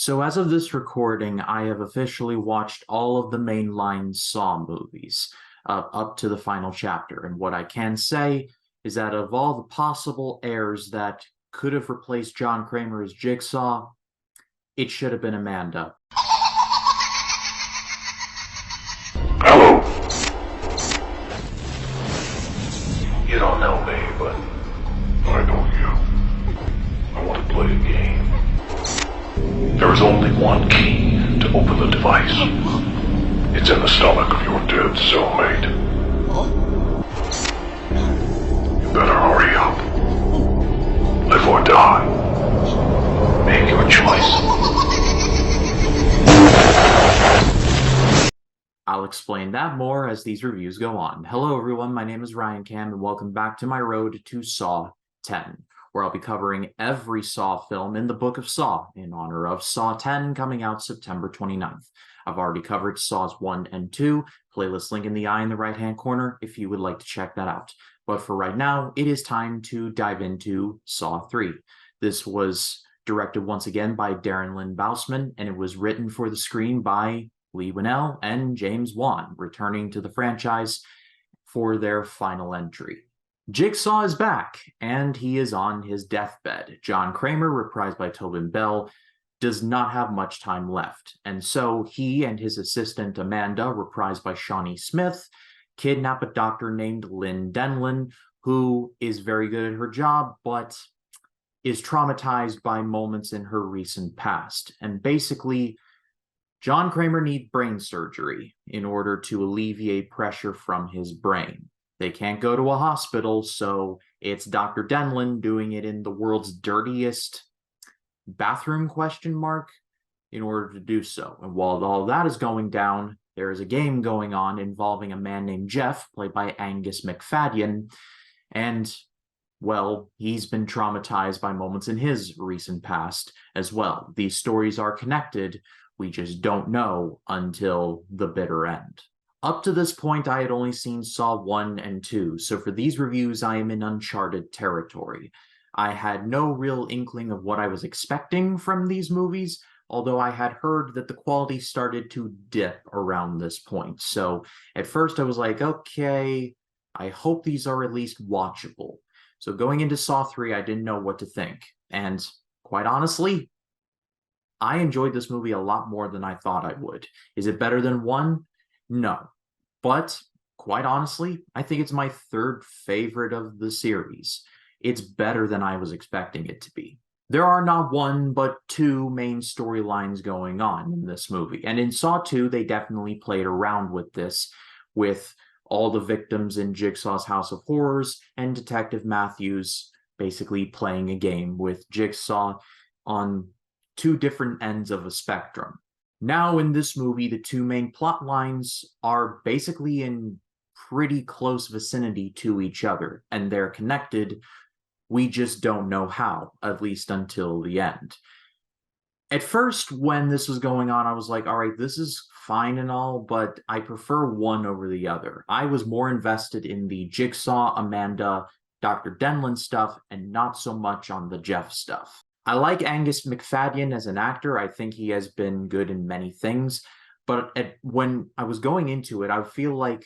So, as of this recording, I have officially watched all of the mainline Saw movies up to the final chapter. And what I can say is that of all the possible heirs that could have replaced John Kramer as Jigsaw, it should have been Amanda. Hello. You don't know me, but I know you. I want to play a game. There is only one key to open the device. It's in the stomach of your dead cellmate. You better hurry up. Live or die. Make your choice. I'll explain that more as these reviews go on. Hello everyone, my name is Ryan Cam and welcome back to my road to Saw 10, where I'll be covering every Saw film in the Book of Saw in honor of Saw 10 coming out September 29th. I've already covered Saws 1 and 2, playlist link in the eye in the right hand corner if you would like to check that out. But for right now, it is time to dive into Saw 3. This was directed once again by Darren Lynn Bousman, and it was written for the screen by Leigh Whannell and James Wan, returning to the franchise for their final entry. Jigsaw is back, and he is on his deathbed. John Kramer, reprised by Tobin Bell, does not have much time left, and so he and his assistant Amanda, reprised by Shawnee Smith, kidnap a doctor named Lynn Denlin, who is very good at her job, but is traumatized by moments in her recent past. And basically, John Kramer needs brain surgery in order to alleviate pressure from his brain. They can't go to a hospital, so it's Dr. Denlin doing it in the world's dirtiest bathroom, in order to do so. And while all that is going down, there is a game going on involving a man named Jeff, played by Angus Macfadyen, and, well, he's been traumatized by moments in his recent past as well. These stories are connected, we just don't know until the bitter end. Up to this point, I had only seen Saw 1 and 2, so for these reviews, I am in uncharted territory. I had no real inkling of what I was expecting from these movies, although I had heard that the quality started to dip around this point. So at first I was like, okay, I hope these are at least watchable. So going into Saw 3, I didn't know what to think. And quite honestly, I enjoyed this movie a lot more than I thought I would. Is it better than 1? No. But, quite honestly, I think it's my third favorite of the series. It's better than I was expecting it to be. There are not one, but two main storylines going on in this movie. And in Saw 2, they definitely played around with this, with all the victims in Jigsaw's House of Horrors and Detective Matthews basically playing a game with Jigsaw on two different ends of a spectrum. Now in this movie, the two main plot lines are basically in pretty close vicinity to each other, and they're connected. We just don't know how, at least until the end. At first, when this was going on, I was like, all right, this is fine and all, but I prefer one over the other. I was more invested in the Jigsaw, Amanda, Dr. Denlin stuff, and not so much on the Jeff stuff. I like Angus Macfadyen as an actor. I think he has been good in many things. But when I was going into it, I feel like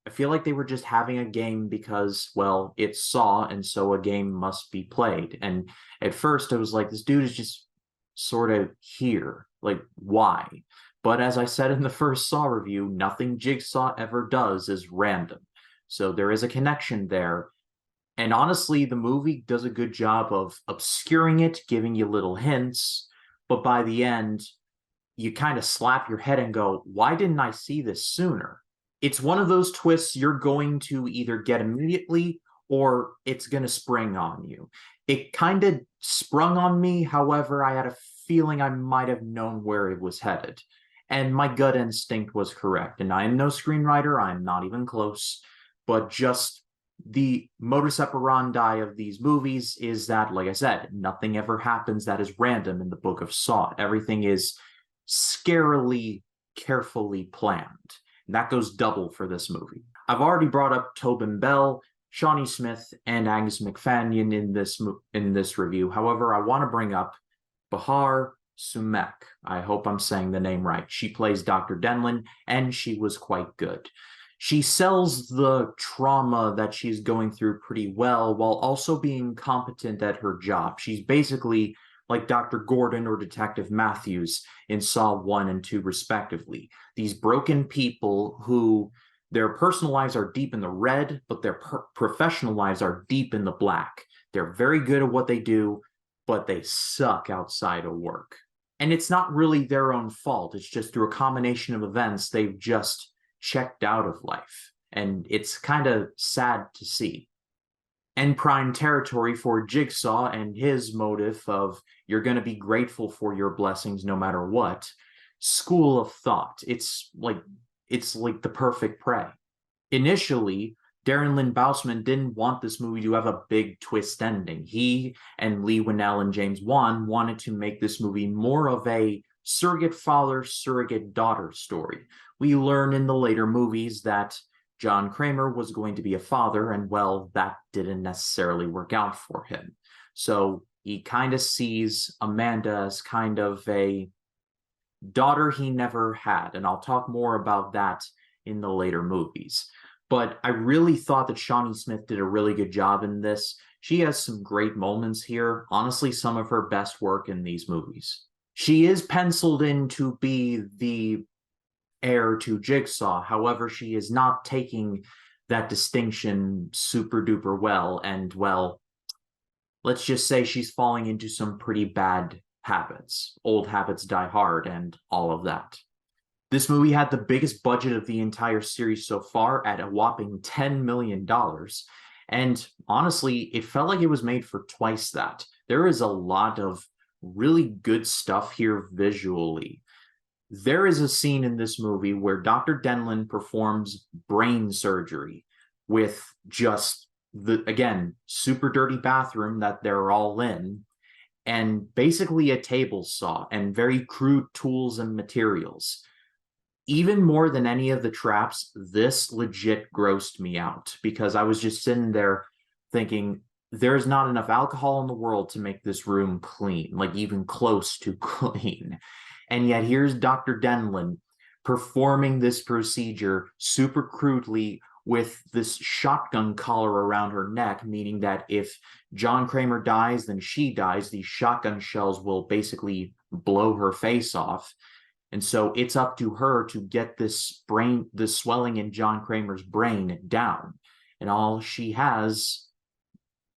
they were just having a game because, well, it's Saw, and so a game must be played. And at first, I was like, this dude is just sort of here. Like, why? But as I said in the first Saw review, nothing Jigsaw ever does is random. So there is a connection there. And honestly, the movie does a good job of obscuring it, giving you little hints, but by the end, you kind of slap your head and go, why didn't I see this sooner? It's one of those twists you're going to either get immediately or it's going to spring on you. It kind of sprung on me, however, I had a feeling I might have known where it was headed. And my gut instinct was correct. And I am no screenwriter, I'm not even close, but just the modus operandi of these movies is that, like I said, nothing ever happens that is random in the Book of Saw. Everything is scarily, carefully planned. And that goes double for this movie. I've already brought up Tobin Bell, Shawnee Smith, and Angus Macfadyen in this review. However, I want to bring up Bahar Sumek. I hope I'm saying the name right. She plays Dr. Denlin, and she was quite good. She sells the trauma that she's going through pretty well while also being competent at her job. She's basically like Dr. Gordon or Detective Matthews in Saw 1 and 2, respectively. These broken people who their personal lives are deep in the red, but their professional lives are deep in the black. They're very good at what they do, but they suck outside of work. And it's not really their own fault. It's just through a combination of events, they've just checked out of life. And it's kind of sad to see. And prime territory for Jigsaw and his motive of you're going to be grateful for your blessings no matter what. School of thought. It's like the perfect prey. Initially, Darren Lynn Bousman didn't want this movie to have a big twist ending. He and Leigh Whannell and James Wan wanted to make this movie more of a surrogate father, surrogate daughter story. We learn in the later movies that John Kramer was going to be a father, and well, that didn't necessarily work out for him. So he kind of sees Amanda as kind of a daughter he never had, and I'll talk more about that in the later movies. But I really thought that Shawnee Smith did a really good job in this. She has some great moments here. Honestly, some of her best work in these movies. She is penciled in to be the heir to Jigsaw. However, she is not taking that distinction super duper well. And well, let's just say she's falling into some pretty bad habits. Old habits die hard and all of that. This movie had the biggest budget of the entire series so far at a whopping $10 million. And honestly, it felt like it was made for twice that. There is a lot of really good stuff here visually. There is a scene in this movie where Dr. Denlin performs brain surgery with just again, super dirty bathroom that they're all in, and basically a table saw and very crude tools and materials. Even more than any of the traps, this legit grossed me out because I was just sitting there thinking, there's not enough alcohol in the world to make this room clean, like even close to clean. And yet here's Dr. Denlin performing this procedure super crudely with this shotgun collar around her neck, meaning that if John Kramer dies, then she dies. These shotgun shells will basically blow her face off. And so it's up to her to get this swelling in John Kramer's brain down. And all she has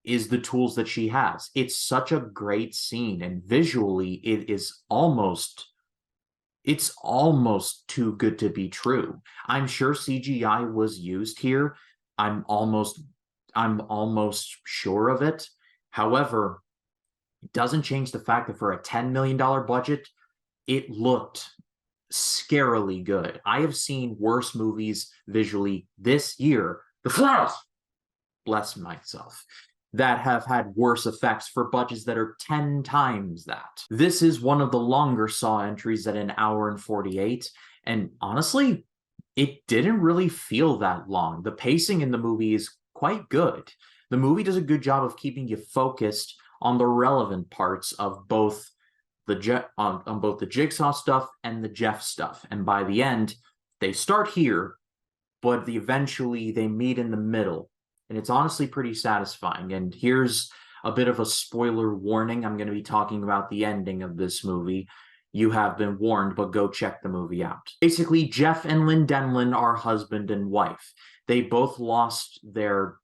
is the tools that she has. It's such a great scene, and visually it's almost too good to be true. I'm sure CGI was used here. I'm almost sure of it. However, it doesn't change the fact that for a $10 million budget, it looked scarily good. I have seen worse movies visually this year, The Flash, bless myself, that have had worse effects for budgets that are 10 times that. This is one of the longer Saw entries at 1 hour and 48, and honestly, it didn't really feel that long. The pacing in the movie is quite good. The movie does a good job of keeping you focused on the relevant parts of both on both the Jigsaw stuff and the Jeff stuff. And by the end, they start here, but eventually they meet in the middle. And it's honestly pretty satisfying. And here's a bit of a spoiler warning. I'm going to be talking about the ending of this movie. You have been warned, but go check the movie out. Basically, Jeff and Lynn Denlin are husband and wife. They both lost their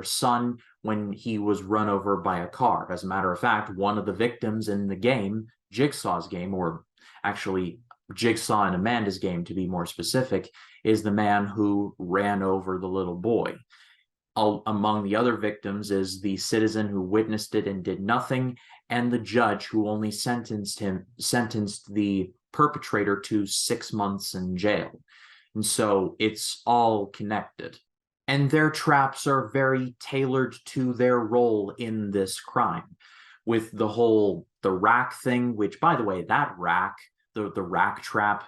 son when he was run over by a car. As a matter of fact, one of the victims in the game, Jigsaw's game, or actually Jigsaw and Amanda's game to be more specific, is the man who ran over the little boy. Among the other victims is the citizen who witnessed it and did nothing, and the judge who only sentenced the perpetrator to 6 months in jail. And so it's all connected. And their traps are very tailored to their role in this crime. With the rack thing, which, by the way, that rack, the rack trap,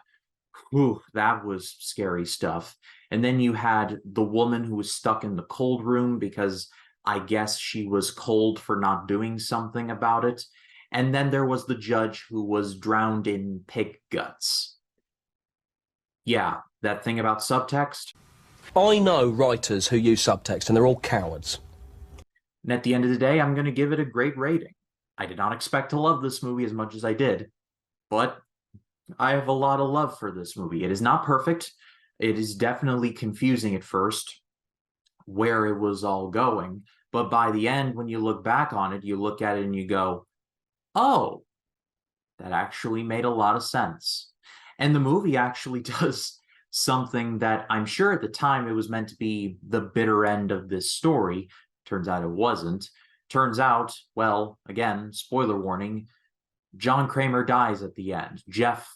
whew, that was scary stuff. And then you had the woman who was stuck in the cold room because I guess she was cold for not doing something about it. And then there was the judge who was drowned in pig guts. Yeah, that thing about subtext. I know writers who use subtext, and they're all cowards. And at the end of the day, I'm going to give it a great rating. I did not expect to love this movie as much as I did, but I have a lot of love for this movie. It is not perfect. It is definitely confusing at first where it was all going. But by the end, when you look back on it, you look at it and you go, oh, that actually made a lot of sense. And the movie actually does something that I'm sure at the time it was meant to be the bitter end of this story. Turns out it wasn't. Turns out, well, again, spoiler warning, John Kramer dies at the end. Jeff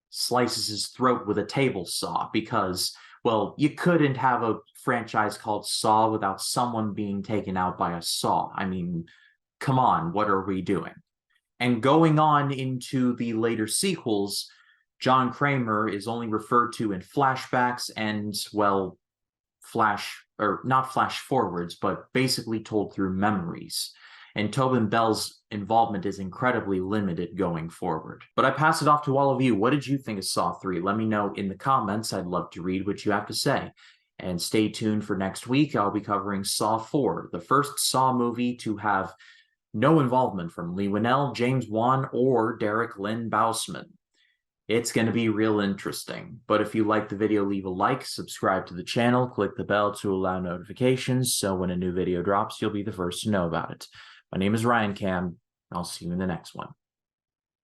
slices his throat with a table saw because, well, you couldn't have a franchise called Saw without someone being taken out by a saw. I mean, come on, what are we doing? And going on into the later sequels, John Kramer is only referred to in flashbacks and, well, not flash forwards, but basically told through memories. And Tobin Bell's involvement is incredibly limited going forward. But I pass it off to all of you. What did you think of Saw 3? Let me know in the comments. I'd love to read what you have to say. And stay tuned for next week. I'll be covering Saw 4, the first Saw movie to have no involvement from Leigh Whannell, James Wan, or Derek Lynn Bousman. It's going to be real interesting. But if you liked the video, leave a like, subscribe to the channel, click the bell to allow notifications, so when a new video drops, you'll be the first to know about it. My name is Ryan Cam, and I'll see you in the next one.